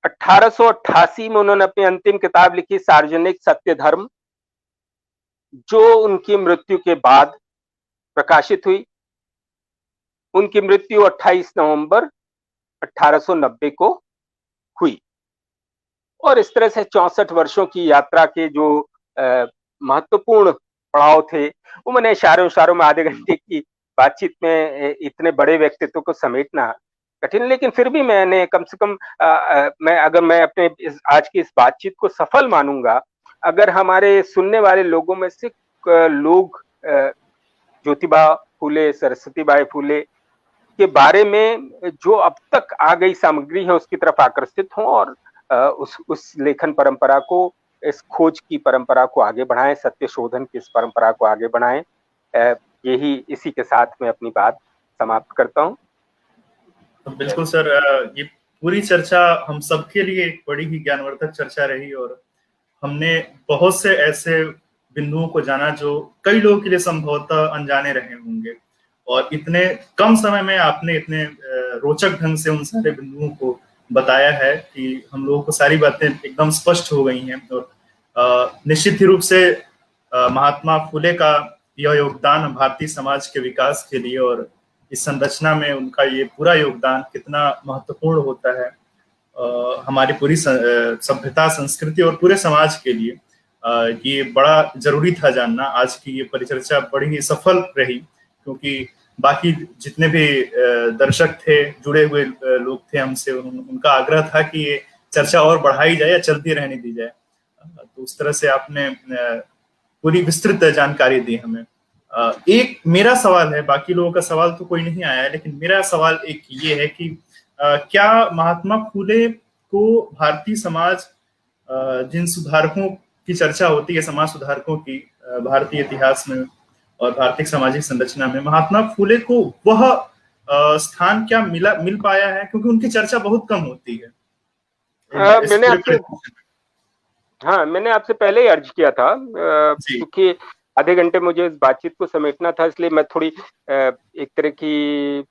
1888 में उन्होंने अपनी अंतिम किताब लिखी, सार्वजनिक सत्य धर्म, जो उनकी मृत्यु के बाद प्रकाशित हुई। उनकी मृत्यु 28 नवंबर 1890 को हुई। और इस तरह से 64 वर्षों की यात्रा के जो महत्वपूर्ण पड़ाव थे वो मैंने इशारों में आधे घंटे की बातचीत में इतने बड़े व्यक्तित्व को समेटना कठिन, लेकिन फिर भी मैंने कम से कम अगर मैं अपने आज की इस बातचीत को सफल मानूंगा, अगर हमारे सुनने वाले लोगों में से लोग ज्योतिबा फूले, सरस्वतीबाई फूले के बारे में जो अब तक आ गई सामग्री है उसकी तरफ आकर्षित हों और उस लेखन परंपरा को, इस खोज की परंपरा को आगे बढ़ाएं, सत्य शोधन की इस परंपरा को आगे बढ़ाएं। यही इसी के साथ मैं अपनी बात समाप्त करता हूं। तो बिल्कुल सर, ये पूरी चर्चा हम सबके लिए एक बड़ी ही ज्ञानवर्धक चर्चा रही और हमने बहुत से ऐसे बिंदुओं को जाना जो कई लोगों के लिए संभवतः अनजाने रहे होंगे, और इतने कम समय में आपने इतने रोचक ढंग से उन सारे बिंदुओं को बताया है कि हम लोगों को सारी बातें एकदम स्पष्ट हो गई हैं। और निश्चित ही रूप से महात्मा फुले का यह योगदान भारतीय समाज के विकास के लिए और इस संरचना में उनका ये पूरा योगदान कितना महत्वपूर्ण होता है हमारी पूरी सभ्यता, संस्कृति और पूरे समाज के लिए, ये बड़ा जरूरी था जानना। आज की ये परिचर्चा बड़ी ही सफल रही, क्योंकि बाकी जितने भी दर्शक थे, जुड़े हुए लोग थे हमसे, उनका आग्रह था कि ये चर्चा और बढ़ाई जाए या चलती रहने दी जाए। तो उस तरह से आपने पूरी विस्तृत जानकारी दी हमें। एक मेरा सवाल है, बाकी लोगों का सवाल तो कोई नहीं आया है, लेकिन मेरा सवाल एक ये है कि क्या महात्मा फूले को भारतीय समाज, जिन सुधारकों की चर्चा होती है, समाज सुधारकों की भारतीय इतिहास में और भारतीय सामाजिक संरचना में, महात्मा फूले को वह स्थान क्या मिल पाया है? क्योंकि उनकी चर्चा बहुत कम होती है। मैंने आपसे पहले ही अर्ज किया था, क्योंकि आधे घंटे मुझे इस बातचीत को समेटना था, इसलिए मैं थोड़ी एक तरह की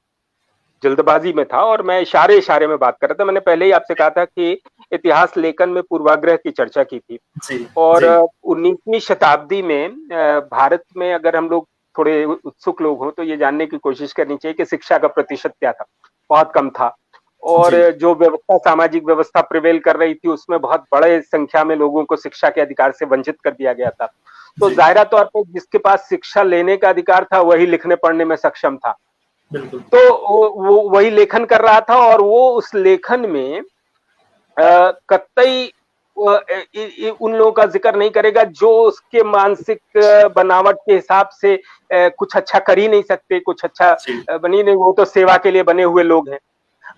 जल्दबाजी में था और मैं इशारे में बात कर रहा था। मैंने पहले ही आपसे कहा था कि इतिहास लेखन में पूर्वाग्रह की चर्चा की थी और 19वीं शताब्दी में भारत में अगर हम लोग थोड़े उत्सुक लोग हों तो ये जानने की कोशिश करनी चाहिए कि शिक्षा का प्रतिशत क्या था। बहुत कम था, और जो व्यवस्था, सामाजिक व्यवस्था प्रिवेल कर रही थी उसमें बहुत बड़े संख्या में लोगों को शिक्षा के अधिकार से वंचित कर दिया गया था। तो जाहिरा तौर पर जिसके पास शिक्षा लेने का अधिकार था वही लिखने पढ़ने में सक्षम था, तो वो वही लेखन कर रहा था, और वो उस लेखन में कतई उन लोगों का जिक्र नहीं करेगा जो उसके मानसिक बनावट के हिसाब से कुछ अच्छा कर ही नहीं सकते, कुछ अच्छा बनी नहीं, वो तो सेवा के लिए बने हुए लोग हैं।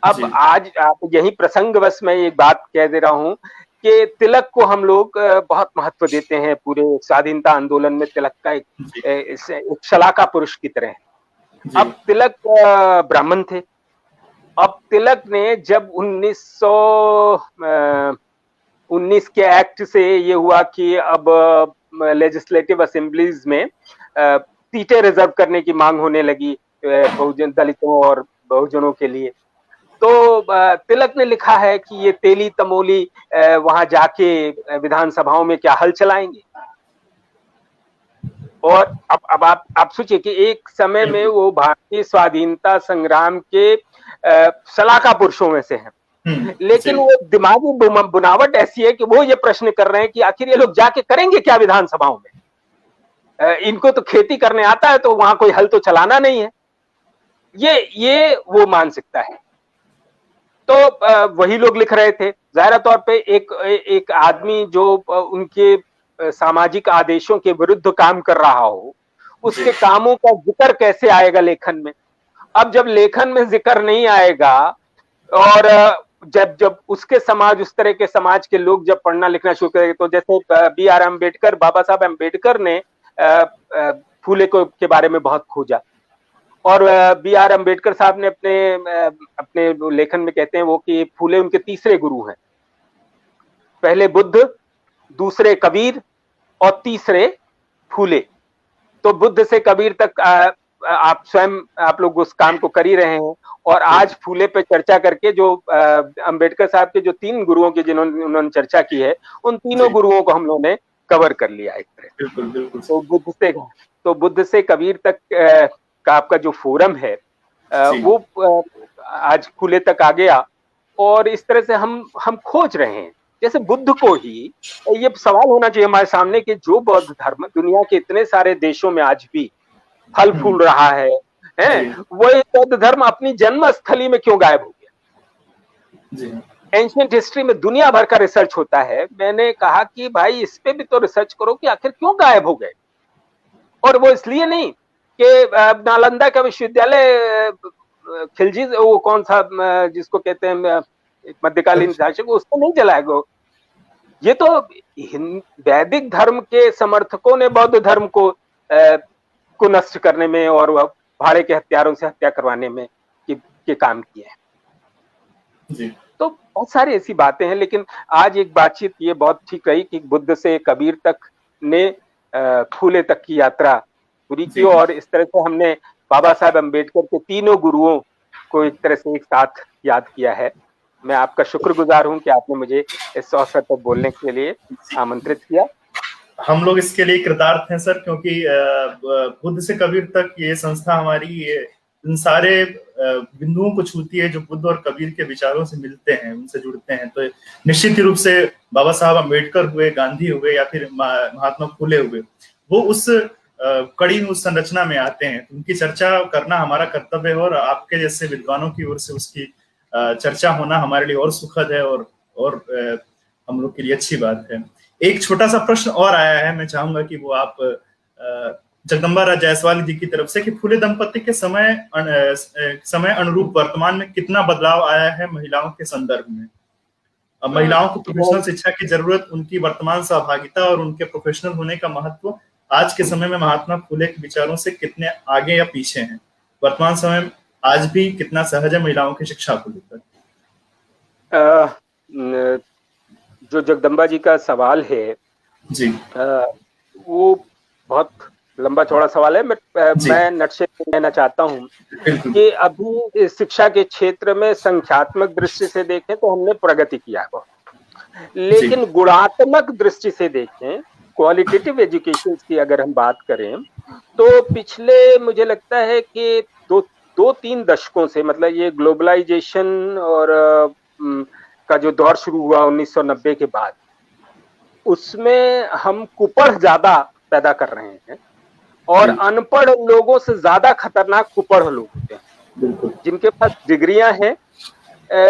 अब आज आप यही प्रसंगवश मैं एक बात कह दे रहा हूं कि तिलक को हम लोग बहुत महत्व देते हैं। पूरे स्वाधीनता आंदोलन में तिलक का एक शलाका पुरुष की तरह है। अब तिलक ब्राह्मण थे। अब तिलक ने जब 1919 के एक्ट से ये हुआ कि अब लेजिस्लेटिव असेंबलीज में सीटें रिजर्व करने की मांग होने लगी बहुजन, दलितों और बहुजनों के लिए, तो तिलक ने लिखा है कि ये तेली तमोली वहां जाके विधानसभाओं में क्या हल चलाएंगे। और अब आप सोचिए कि एक समय में वो भारतीय स्वाधीनता संग्राम के सलाहकार पुरुषों में से हैं, लेकिन वो दिमागी बुनावट ऐसी है कि वो ये प्रश्न कर रहे हैं कि आखिर ये लोग जाके करेंगे क्या विधानसभाओं में। इनको तो खेती करने आता है, तो वहां कोई हल तो चलाना नहीं है। ये वो मानसिकता है। तो वही लोग लिख रहे थे। जाहिर तौर पे एक आदमी जो उनके सामाजिक आदेशों के विरुद्ध काम कर रहा हो, उसके कामों का जिक्र कैसे आएगा लेखन में। अब जब लेखन में जिक्र नहीं आएगा, और जब उसके समाज, उस तरह के समाज के लोग जब पढ़ना लिखना शुरू करेंगे, तो जैसे B.R. अम्बेडकर, बाबा साहब अम्बेडकर ने फूले के बारे में बहुत खोजा, और B.R. अम्बेडकर साहब ने अपने लेखन में कहते हैं वो कि फूले उनके तीसरे गुरु हैं। पहले बुद्ध, दूसरे कबीर और तीसरे फूले। तो बुद्ध से कबीर तक आप स्वयं आप लोग उस काम को कर ही रहे हैं, और आज फूले पे चर्चा करके जो अम्बेडकर साहब के जो 3 गुरुओं की उन्होंने चर्चा की है, उन तीनों गुरुओं को हम लोगों ने कवर कर लिया एक तरह। बिल्कुल बिल्कुल। तो बुद्ध से कबीर तक का आपका जो फोरम है वो आज फूले तक आ गया, और इस तरह से हम खोज रहे हैं। जैसे बुद्ध को ही ये सवाल होना चाहिए हमारे सामने कि जो बौद्ध धर्म दुनिया के इतने सारे देशों में आज भी फल फूल रहा है, वही बौद्ध धर्म अपनी जन्म स्थली में क्यों गायब हो गया। एंशिएंट हिस्ट्री में दुनिया भर का रिसर्च होता है। मैंने कहा कि भाई इस पे भी तो रिसर्च करो कि आखिर क्यों गायब हो गए। और वो इसलिए नहीं कि नालंदा का विश्वविद्यालय खिलजी, वो कौन सा जिसको कहते हैं मध्यकालीन शासक, उसको नहीं जलाएगा। ये तो वैदिक धर्म के समर्थकों ने बौद्ध धर्म को नष्ट करने में और भाड़े के हथियारों से हत्या करवाने में के काम किए हैं। तो बहुत सारी ऐसी बातें हैं, लेकिन आज एक बातचीत ये बहुत ठीक रही कि बुद्ध से कबीर तक ने फूले तक की यात्रा पूरी की, और इस तरह से हमने बाबा साहब अम्बेडकर के तीनों गुरुओं को एक तरह से एक साथ याद किया है। मैं आपका शुक्रगुजार हूं कि आपने मुझे इस अवसर पर बोलने के लिए आमंत्रित किया। हम लोग इसके लिए कृतार्थ हैं सर, क्योंकि बुद्ध से कबीर तक ये संस्था हमारी इन सारे बिंदुओं को छूती है जो बुद्ध और कबीर के विचारों से मिलते हैं, उनसे जुड़ते हैं। तो निश्चित रूप से बाबा साहब अम्बेडकर हुए, गांधी हुए, या फिर महात्मा फुले हुए, वो उस कड़ी उस संरचना में आते हैं। उनकी चर्चा करना हमारा कर्तव्य है, और आपके जैसे विद्वानों की ओर से उसकी चर्चा होना हमारे लिए और सुखद है और हम लोग के लिए अच्छी बात है। एक छोटा सा प्रश्न और आया है, मैं चाहूंगा कि वो आप जगदम्बा राज जायसवाल जी की तरफ से, कि फुले दंपति के समय अनुरूप वर्तमान में कितना बदलाव आया है महिलाओं के संदर्भ में। अब महिलाओं को प्रोफेशनल शिक्षा की जरूरत, उनकी वर्तमान सहभागिता और उनके प्रोफेशनल होने का महत्व आज के समय में महात्मा फुले के विचारों से कितने आगे या पीछे हैं। वर्तमान समय में आज भी कितना सहज है महिलाओं की शिक्षा को लेकर। जो जगदम्बा जी का सवाल है जी, वो बहुत लंबा चौड़ा सवाल है। मैं नटशेल कहना चाहता हूँ कि अभी शिक्षा के क्षेत्र में संख्यात्मक दृष्टि से देखें तो हमने प्रगति किया है, लेकिन गुणात्मक दृष्टि से देखें, क्वालिटेटिव एजुकेशन की अगर हम बात करें, तो पिछले मुझे लगता है कि 2-3 दशकों से, मतलब ये ग्लोबलाइजेशन और का जो दौर शुरू हुआ 1990 के बाद, उसमें हम कुपढ़ ज्यादा पैदा कर रहे हैं, और अनपढ़ लोगों से ज्यादा खतरनाक कुपढ़ लोग होते हैं, जिनके पास डिग्रियां हैं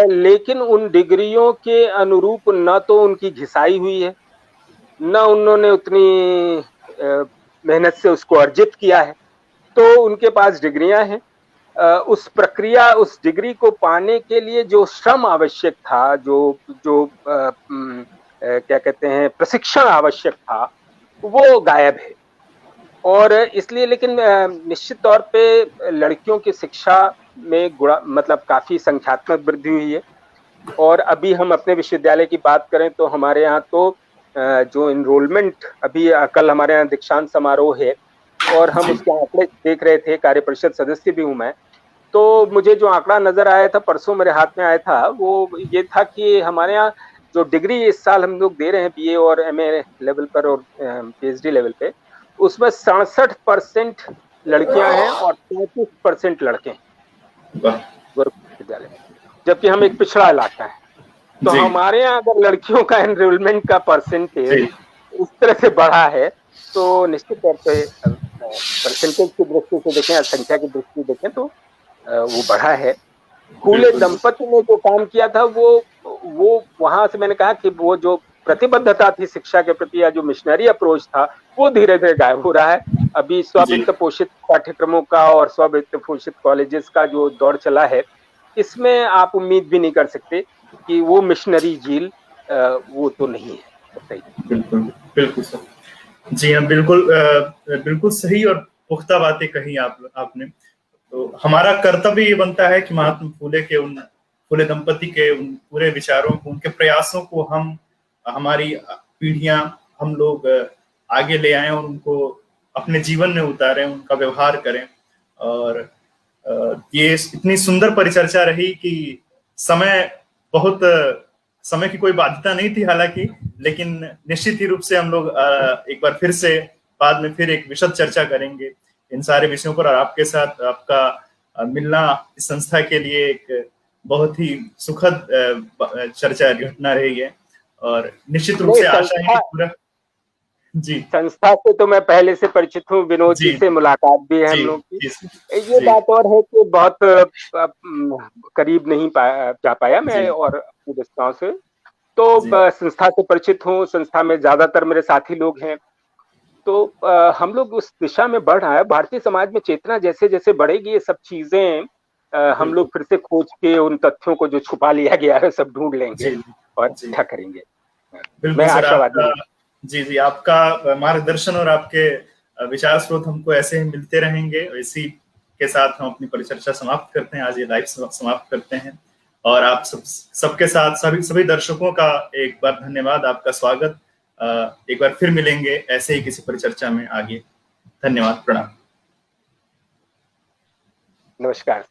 लेकिन उन डिग्रियों के अनुरूप न तो उनकी घिसाई हुई है, न उन्होंने उतनी मेहनत से उसको अर्जित किया है। तो उनके पास डिग्रियां हैं, उस प्रक्रिया, उस डिग्री को पाने के लिए जो श्रम आवश्यक था, जो क्या कहते हैं प्रशिक्षण आवश्यक था, वो गायब है। और इसलिए, लेकिन निश्चित तौर पे लड़कियों की शिक्षा में मतलब काफी संख्यात्मक वृद्धि हुई है। और अभी हम अपने विश्वविद्यालय की बात करें तो हमारे यहाँ तो जो इनरोलमेंट, अभी कल हमारे यहाँ दीक्षांत समारोह है और हम उसके आंकड़े देख रहे थे, कार्य परिषद सदस्य भी हूँ मैं, तो मुझे जो आंकड़ा नजर आया था, परसों मेरे हाथ में आया था, वो ये था कि हमारे यहाँ जो डिग्री इस साल हम लोग दे रहे हैं बीए और एमए लेवल पर और पीएचडी लेवल पे, उसमें 67% लड़कियां हैं और 33% लड़के हैं। विद्यालय, जबकि हम एक पिछड़ा इलाका है। तो हमारे यहाँ अगर लड़कियों का एनरोलमेंट का परसेंटेज इस तरह से बढ़ा है तो निश्चित तौर पे परसेंटेज की दृष्टि से देखें या संख्या की दृष्टि देखें तो वो बढ़ा है। फूले दंपति ने जो काम किया था वो वहां से मैंने कहा कि वो जो प्रतिबद्धता थी शिक्षा के प्रति या जो मिशनरी अप्रोच था वो धीरे धीरे गायब हो रहा है। अभी स्ववित्त पोषित पाठ्यक्रमों का और स्ववित्त पोषित कॉलेजेस का जो दौर चला है, इसमें आप उम्मीद भी नहीं कर सकते कि वो मिशनरी झील वो तो नहीं है। बिल्कुल बिल्कुल सर, जी हाँ, बिल्कुल बिल्कुल सही और पुख्ता बातें कही आपने। तो हमारा कर्तव्य ये बनता है कि महात्मा फूले दंपति के उन पूरे विचारों को, उनके प्रयासों को हम, हमारी पीढ़ियां, हम लोग आगे ले आए और उनको अपने जीवन में उतारें, उनका व्यवहार करें। और ये इतनी सुंदर परिचर्चा रही कि समय की कोई बाध्यता नहीं थी हालांकि, लेकिन निश्चित ही रूप से हम लोग एक बार फिर से बाद में फिर एक विशद चर्चा करेंगे इन सारे विषयों पर। और आपके साथ आपका मिलना इस संस्था के लिए एक बहुत ही सुखद चर्चा घटना रही है। और निश्चित रूप से आशा है कि पूरा जी संस्था से तो मैं पहले से परिचित हूँ, विनोद जी से मुलाकात भी है हम लोग की। ये बात और है कि बहुत करीब नहीं जा पाया मैं और अपनी दोस्तों से, तो संस्था से परिचित हूँ। संस्था में ज्यादातर मेरे साथी लोग हैं, तो हम लोग उस दिशा में बढ़ रहा है। भारतीय समाज में चेतना जैसे जैसे बढ़ेगी ये सब चीजें हम लोग फिर से खोज के उन तथ्यों को जो छुपा लिया गया है सब ढूंढ लेंगे और अच्छा करेंगे। मैं आशावादी। जी, आपका मार्गदर्शन और आपके विचार स्रोत हमको ऐसे ही मिलते रहेंगे। इसी के साथ हम अपनी परिचर्चा समाप्त करते हैं, आज ये लाइव समाप्त करते हैं। और आप सबके साथ सभी दर्शकों का एक बार धन्यवाद, आपका स्वागत। एक बार फिर मिलेंगे ऐसे ही किसी परिचर्चा में आगे। धन्यवाद, प्रणाम, नमस्कार।